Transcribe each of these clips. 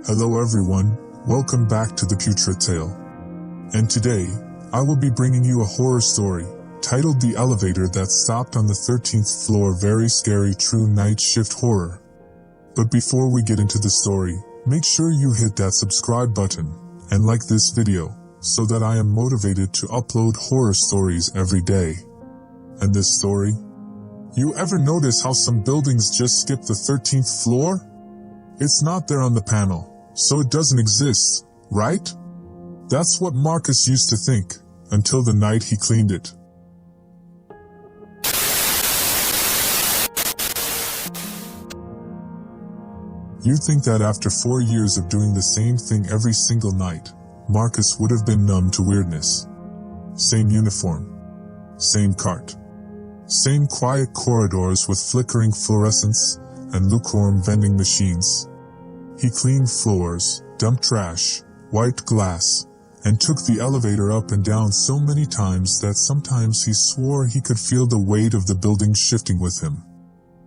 Hello everyone, welcome back to the Putra tale. And today, I will be bringing you a horror story, titled The Elevator That Stopped on the 13th Floor. Very scary true night shift horror. But before we get into the story, make sure you hit that subscribe button, and like this video, so that I am motivated to upload horror stories every day. And this story? You ever notice how some buildings just skip the 13th floor? It's not there on the panel, so it doesn't exist, right? That's what Marcus used to think, until the night he cleaned it. You'd think that after 4 years of doing the same thing every single night, Marcus would have been numb to weirdness. Same uniform. Same cart. Same quiet corridors with flickering fluorescents and lukewarm vending machines. He cleaned floors, dumped trash, wiped glass, and took the elevator up and down so many times that sometimes he swore he could feel the weight of the building shifting with him.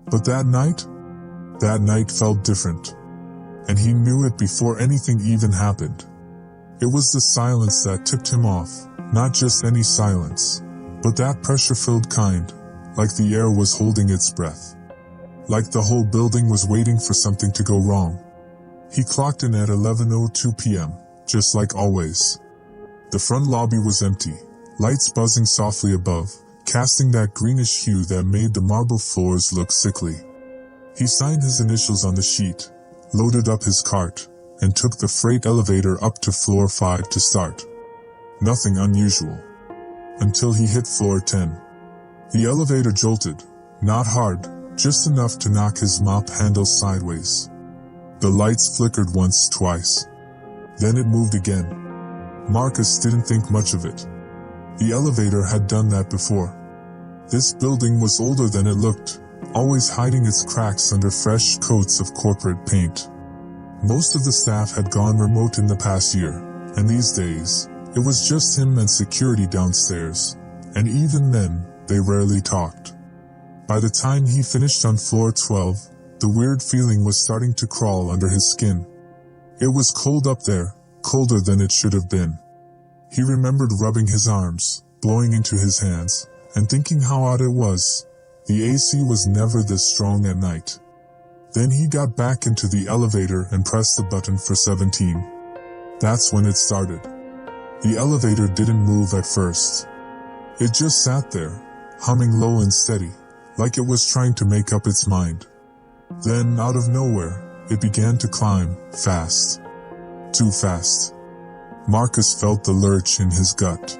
But that night felt different. And he knew it before anything even happened. It was the silence that tipped him off, not just any silence, but that pressure-filled kind, like the air was holding its breath. Like the whole building was waiting for something to go wrong. He clocked in at 11:02 p.m., just like always. The front lobby was empty, lights buzzing softly above, casting that greenish hue that made the marble floors look sickly. He signed his initials on the sheet, loaded up his cart, and took the freight elevator up to floor 5 to start. Nothing unusual. Until he hit floor 10. The elevator jolted, not hard, just enough to knock his mop handle sideways. The lights flickered once, twice. Then it moved again. Marcus didn't think much of it. The elevator had done that before. This building was older than it looked, always hiding its cracks under fresh coats of corporate paint. Most of the staff had gone remote in the past year, and these days, it was just him and security downstairs, and even then, they rarely talked. By the time he finished on floor 12, the weird feeling was starting to crawl under his skin. It was cold up there, colder than it should have been. He remembered rubbing his arms, blowing into his hands, and thinking how odd it was. The AC was never this strong at night. Then he got back into the elevator and pressed the button for 17. That's when it started. The elevator didn't move at first. It just sat there, humming low and steady, like it was trying to make up its mind. Then, out of nowhere, it began to climb, fast. Too fast. Marcus felt the lurch in his gut.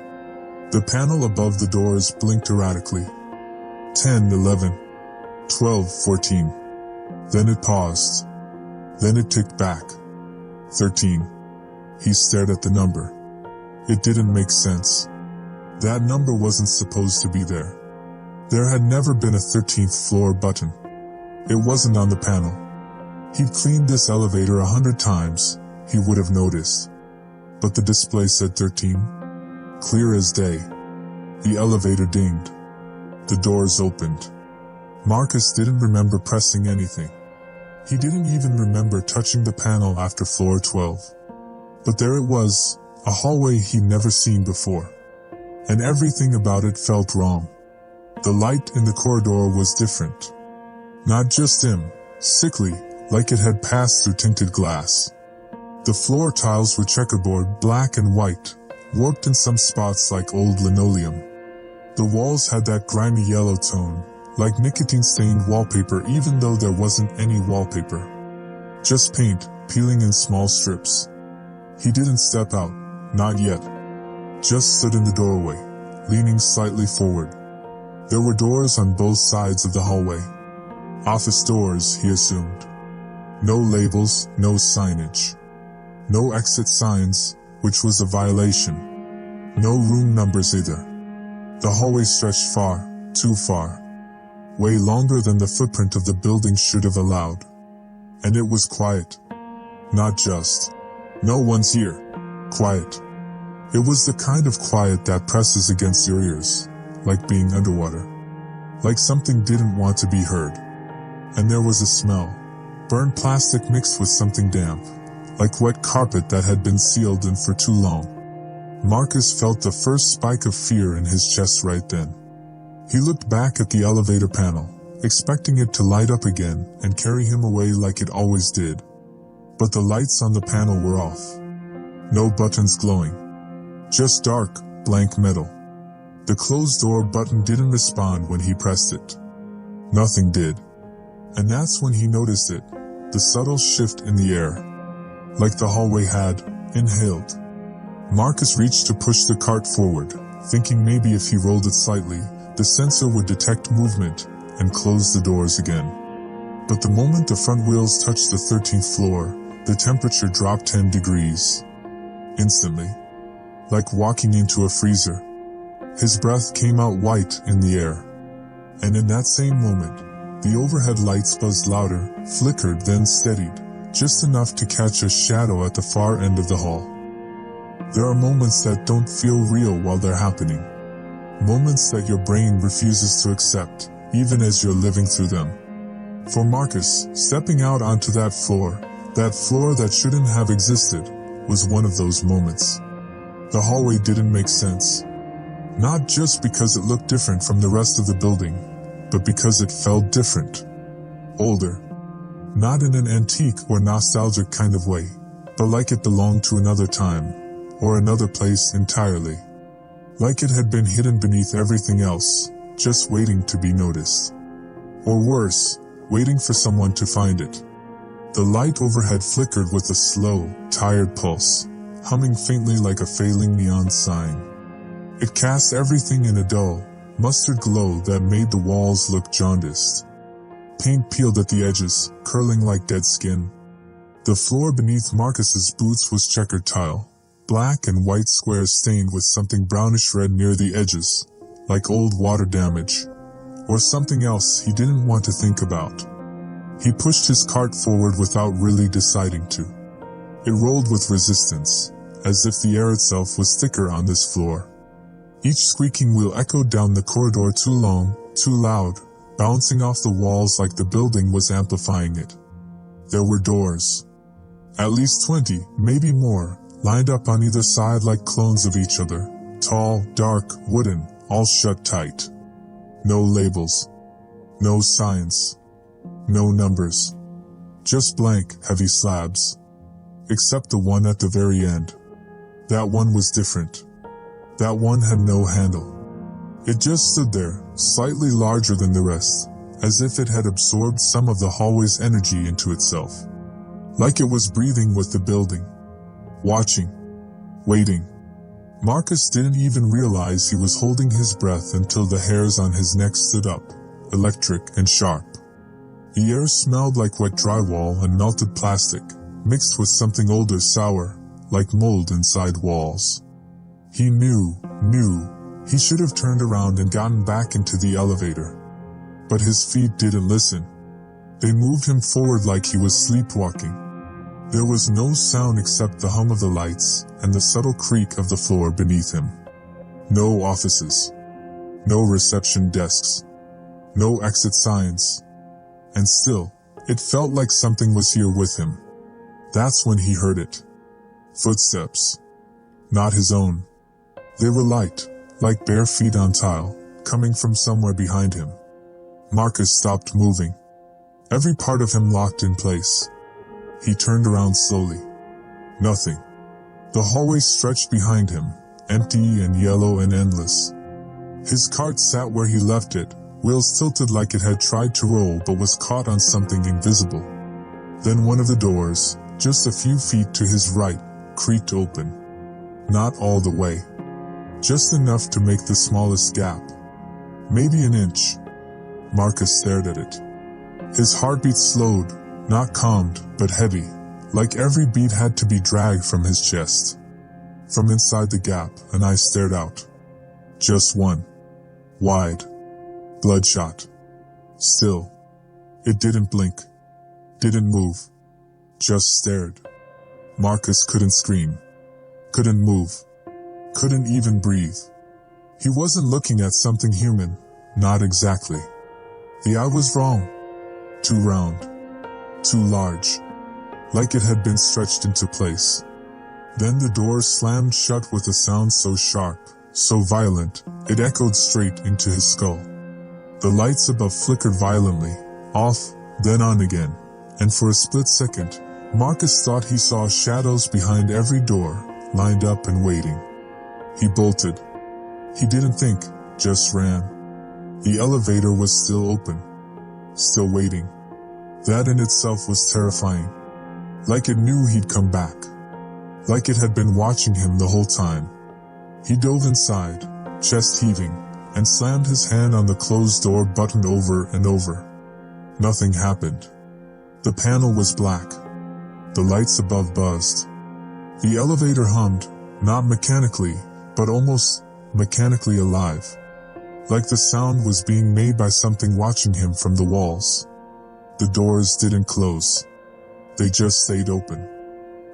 The panel above the doors blinked erratically. 10, 11, 12, 14. Then it paused. Then it ticked back. 13. He stared at the number. It didn't make sense. That number wasn't supposed to be there. There had never been a 13th floor button. It wasn't on the panel. He'd cleaned this elevator 100 times, he would have noticed. But the display said 13. Clear as day. The elevator dinged. The doors opened. Marcus didn't remember pressing anything. He didn't even remember touching the panel after floor 12. But there it was, a hallway he'd never seen before. And everything about it felt wrong. The light in the corridor was different. Not just dim, sickly, like it had passed through tinted glass. The floor tiles were checkerboard, black and white, warped in some spots like old linoleum. The walls had that grimy yellow tone, like nicotine-stained wallpaper, even though there wasn't any wallpaper. Just paint, peeling in small strips. He didn't step out, not yet. Just stood in the doorway, leaning slightly forward. There were doors on both sides of the hallway. Office doors, he assumed. No labels, no signage. No exit signs, which was a violation. No room numbers either. The hallway stretched far, too far. Way longer than the footprint of the building should have allowed. And it was quiet. Not just, no one's here. Quiet. It was the kind of quiet that presses against your ears, like being underwater. Like something didn't want to be heard. And there was a smell. Burned plastic mixed with something damp, like wet carpet that had been sealed in for too long. Marcus felt the first spike of fear in his chest right then. He looked back at the elevator panel, expecting it to light up again and carry him away like it always did. But the lights on the panel were off. No buttons glowing. Just dark, blank metal. The closed door button didn't respond when he pressed it. Nothing did. And that's when he noticed it, the subtle shift in the air. Like the hallway had inhaled. Marcus reached to push the cart forward, thinking maybe if he rolled it slightly, the sensor would detect movement and close the doors again. But the moment the front wheels touched the 13th floor, the temperature dropped 10 degrees. Instantly. Like walking into a freezer. His breath came out white in the air. And in that same moment, the overhead lights buzzed louder, flickered, then steadied, just enough to catch a shadow at the far end of the hall. There are moments that don't feel real while they're happening. Moments that your brain refuses to accept, even as you're living through them. For Marcus, stepping out onto that floor that shouldn't have existed, was one of those moments. The hallway didn't make sense. Not just because it looked different from the rest of the building, but because it felt different. Older. Not in an antique or nostalgic kind of way, but like it belonged to another time, or another place entirely. Like it had been hidden beneath everything else, just waiting to be noticed. Or worse, waiting for someone to find it. The light overhead flickered with a slow, tired pulse, humming faintly like a failing neon sign. It cast everything in a dull, mustard glow that made the walls look jaundiced. Paint peeled at the edges, curling like dead skin. The floor beneath Marcus's boots was checkered tile, black and white squares stained with something brownish-red near the edges, like old water damage, or something else he didn't want to think about. He pushed his cart forward without really deciding to. It rolled with resistance, as if the air itself was thicker on this floor. Each squeaking wheel echoed down the corridor too long, too loud, bouncing off the walls like the building was amplifying it. There were doors. At least 20, maybe more, lined up on either side like clones of each other. Tall, dark, wooden, all shut tight. No labels. No signs. No numbers. Just blank, heavy slabs. Except the one at the very end. That one was different. That one had no handle. It just stood there, slightly larger than the rest, as if it had absorbed some of the hallway's energy into itself. Like it was breathing with the building. Watching. Waiting. Marcus didn't even realize he was holding his breath until the hairs on his neck stood up, electric and sharp. The air smelled like wet drywall and melted plastic, mixed with something older, sour, like mold inside walls. He knew he should have turned around and gotten back into the elevator. But his feet didn't listen. They moved him forward like he was sleepwalking. There was no sound except the hum of the lights and the subtle creak of the floor beneath him. No offices. No reception desks. No exit signs. And still, it felt like something was here with him. That's when he heard it. Footsteps. Not his own. They were light, like bare feet on tile, coming from somewhere behind him. Marcus stopped moving. Every part of him locked in place. He turned around slowly. Nothing. The hallway stretched behind him, empty and yellow and endless. His cart sat where he left it, wheels tilted like it had tried to roll but was caught on something invisible. Then one of the doors, just a few feet to his right, creaked open. Not all the way. Just enough to make the smallest gap. Maybe an inch. Marcus stared at it. His heartbeat slowed, not calmed, but heavy, like every beat had to be dragged from his chest. From inside the gap, an eye stared out. Just one. Wide. Bloodshot. Still. It didn't blink. Didn't move. Just stared. Marcus couldn't scream. Couldn't move. Couldn't even breathe. He wasn't looking at something human. Not exactly. The eye was wrong. Too round. Too large. like it had been stretched into place. Then the door slammed shut with a sound so sharp, so violent, it echoed straight into his skull. The lights above flickered violently, off, then on again, and for a split second, Marcus thought he saw shadows behind every door, lined up and waiting. He bolted. He didn't think, just ran. The elevator was still open. Still waiting. That in itself was terrifying. Like it knew he'd come back. Like it had been watching him the whole time. He dove inside, chest heaving, and slammed his hand on the closed door button over and over. Nothing happened. The panel was black. The lights above buzzed. The elevator hummed, not mechanically, but almost mechanically alive. Like the sound was being made by something watching him from the walls. The doors didn't close. They just stayed open.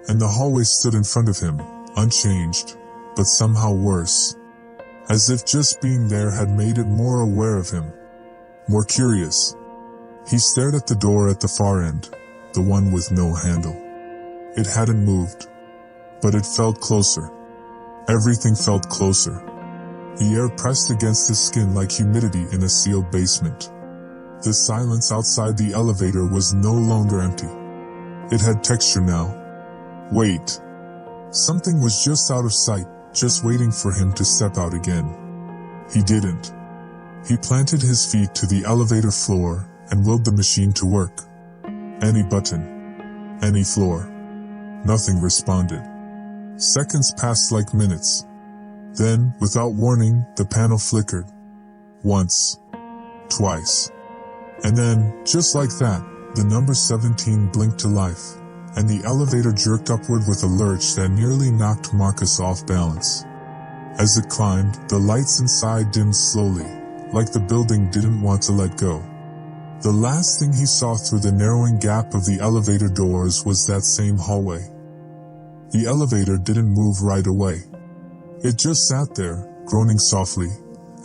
And the hallway stood in front of him, unchanged, but somehow worse. As if just being there had made it more aware of him. More curious. He stared at the door at the far end, the one with no handle. It hadn't moved. But it felt closer. Everything felt closer. The air pressed against his skin like humidity in a sealed basement. The silence outside the elevator was no longer empty. It had texture now. Wait. Something was just out of sight, just waiting for him to step out again. He didn't. He planted his feet to the elevator floor and willed the machine to work. Any button. Any floor. Nothing responded. Seconds passed like minutes. Then, without warning, the panel flickered. Once. Twice. And then, just like that, the number 17 blinked to life, and the elevator jerked upward with a lurch that nearly knocked Marcus off balance. As it climbed, the lights inside dimmed slowly, like the building didn't want to let go. The last thing he saw through the narrowing gap of the elevator doors was that same hallway. The elevator didn't move right away. It just sat there, groaning softly,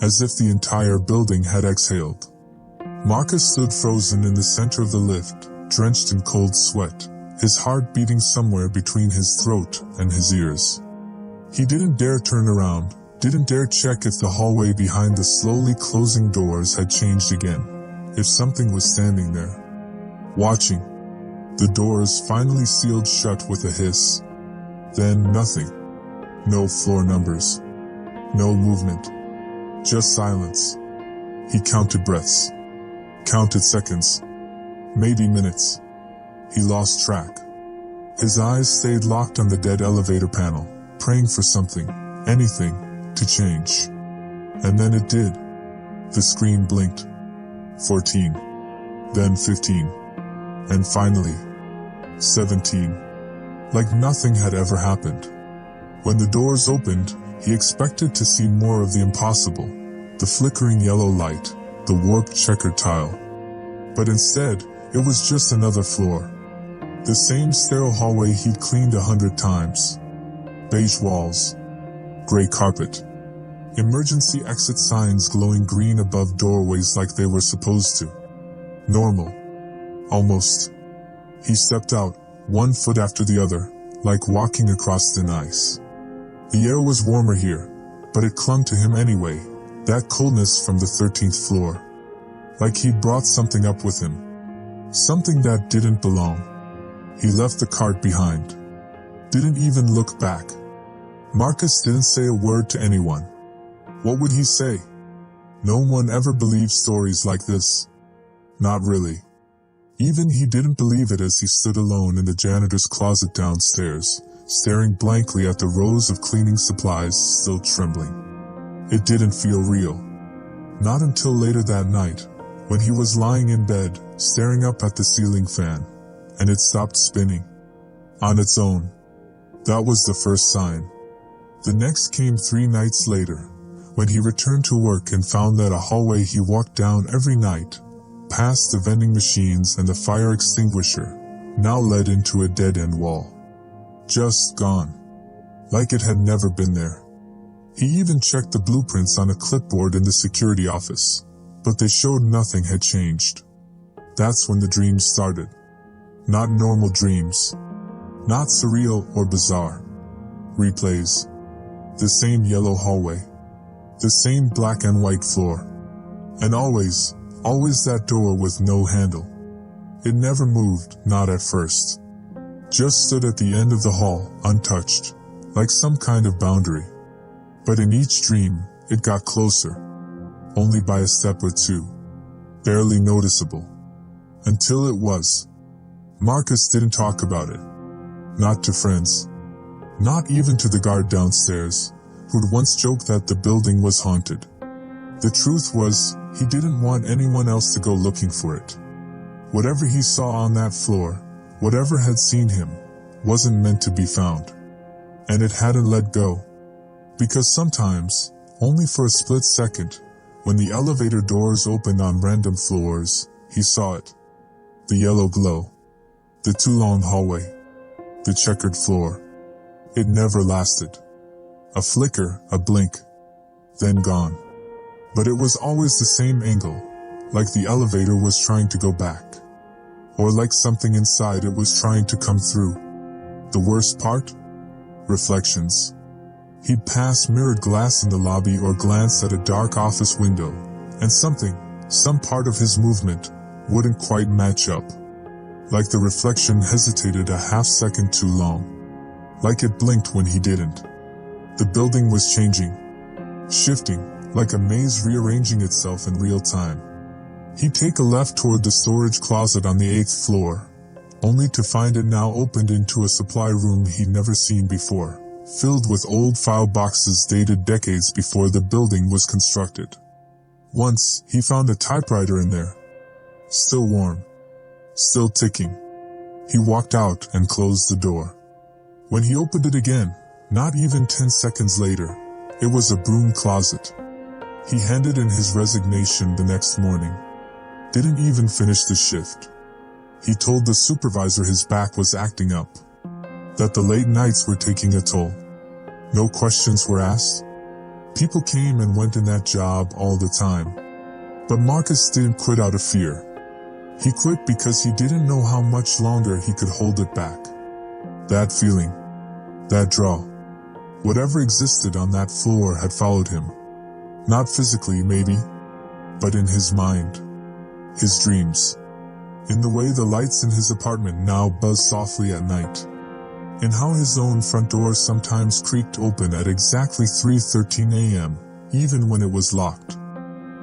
as if the entire building had exhaled. Marcus stood frozen in the center of the lift, drenched in cold sweat, his heart beating somewhere between his throat and his ears. He didn't dare turn around, didn't dare check if the hallway behind the slowly closing doors had changed again, if something was standing there, watching. The doors finally sealed shut with a hiss. Then nothing. No floor numbers. No movement. Just silence. He counted breaths. Counted seconds. Maybe minutes. He lost track. His eyes stayed locked on the dead elevator panel, praying for something, anything, to change. And then it did. The screen blinked. 14. Then 15. And finally, 17. Like nothing had ever happened. When the doors opened, he expected to see more of the impossible, the flickering yellow light, the warped checkered tile. But instead, it was just another floor. The same sterile hallway he'd cleaned 100 times. Beige walls. Gray carpet. Emergency exit signs glowing green above doorways like they were supposed to. Normal. Almost. He stepped out, one foot after the other, like walking across thin ice. The air was warmer here, but it clung to him anyway, that coldness from the 13th floor. Like he'd brought something up with him. Something that didn't belong. He left the cart behind. Didn't even look back. Marcus didn't say a word to anyone. What would he say? No one ever believed stories like this. Not really. Even he didn't believe it as he stood alone in the janitor's closet downstairs, staring blankly at the rows of cleaning supplies still trembling. It didn't feel real. Not until later that night, when he was lying in bed, staring up at the ceiling fan, and it stopped spinning. On its own. That was the first sign. The next came 3 nights later, when he returned to work and found that a hallway he walked down every night, past the vending machines and the fire extinguisher, now led into a dead-end wall. Just gone. Like it had never been there. He even checked the blueprints on a clipboard in the security office, but they showed nothing had changed. That's when the dream started. Not normal dreams. Not surreal or bizarre. Replays. The same yellow hallway. The same black and white floor. And always that door with no handle. It never moved, not at first. Just stood at the end of the hall, untouched, like some kind of boundary. But in each dream, it got closer. Only by a step or two. Barely noticeable. Until it was. Marcus didn't talk about it. Not to friends. Not even to the guard downstairs, who'd once joked that the building was haunted. The truth was, he didn't want anyone else to go looking for it. Whatever he saw on that floor, whatever had seen him, wasn't meant to be found. And it hadn't let go. Because sometimes, only for a split second, when the elevator doors opened on random floors, he saw it. The yellow glow. The too long hallway. The checkered floor. It never lasted. A flicker, a blink. Then gone. But it was always the same angle, like the elevator was trying to go back. Or like something inside it was trying to come through. The worst part? Reflections. He'd pass mirrored glass in the lobby or glance at a dark office window, and some part of his movement, wouldn't quite match up. Like the reflection hesitated a half second too long. Like it blinked when he didn't. The building was changing. Shifting, like a maze rearranging itself in real time. He'd take a left toward the storage closet on the 8th floor, only to find it now opened into a supply room he'd never seen before, filled with old file boxes dated decades before the building was constructed. Once, he found a typewriter in there. Still warm. Still ticking. He walked out and closed the door. When he opened it again, not even 10 seconds later, it was a broom closet. He handed in his resignation the next morning. Didn't even finish the shift. He told the supervisor his back was acting up. That the late nights were taking a toll. No questions were asked. People came and went in that job all the time. But Marcus didn't quit out of fear. He quit because he didn't know how much longer he could hold it back. That feeling. That draw. Whatever existed on that floor had followed him. Not physically, maybe, but in his mind. His dreams. In the way the lights in his apartment now buzzed softly at night. In how his own front door sometimes creaked open at exactly 3:13 a.m., even when it was locked.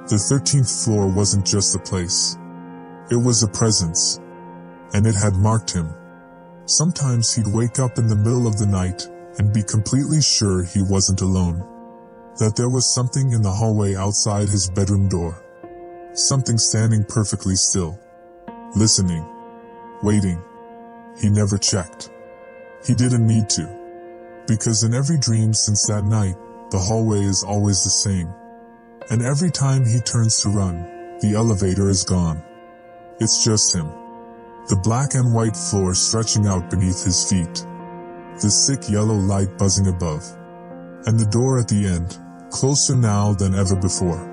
The 13th floor wasn't just a place. It was a presence. And it had marked him. Sometimes he'd wake up in the middle of the night and be completely sure he wasn't alone. That there was something in the hallway outside his bedroom door. Something standing perfectly still. Listening. Waiting. He never checked. He didn't need to. Because in every dream since that night, the hallway is always the same. And every time he turns to run, the elevator is gone. It's just him. The black and white floor stretching out beneath his feet. The sick yellow light buzzing above. And the door at the end, closer now than ever before.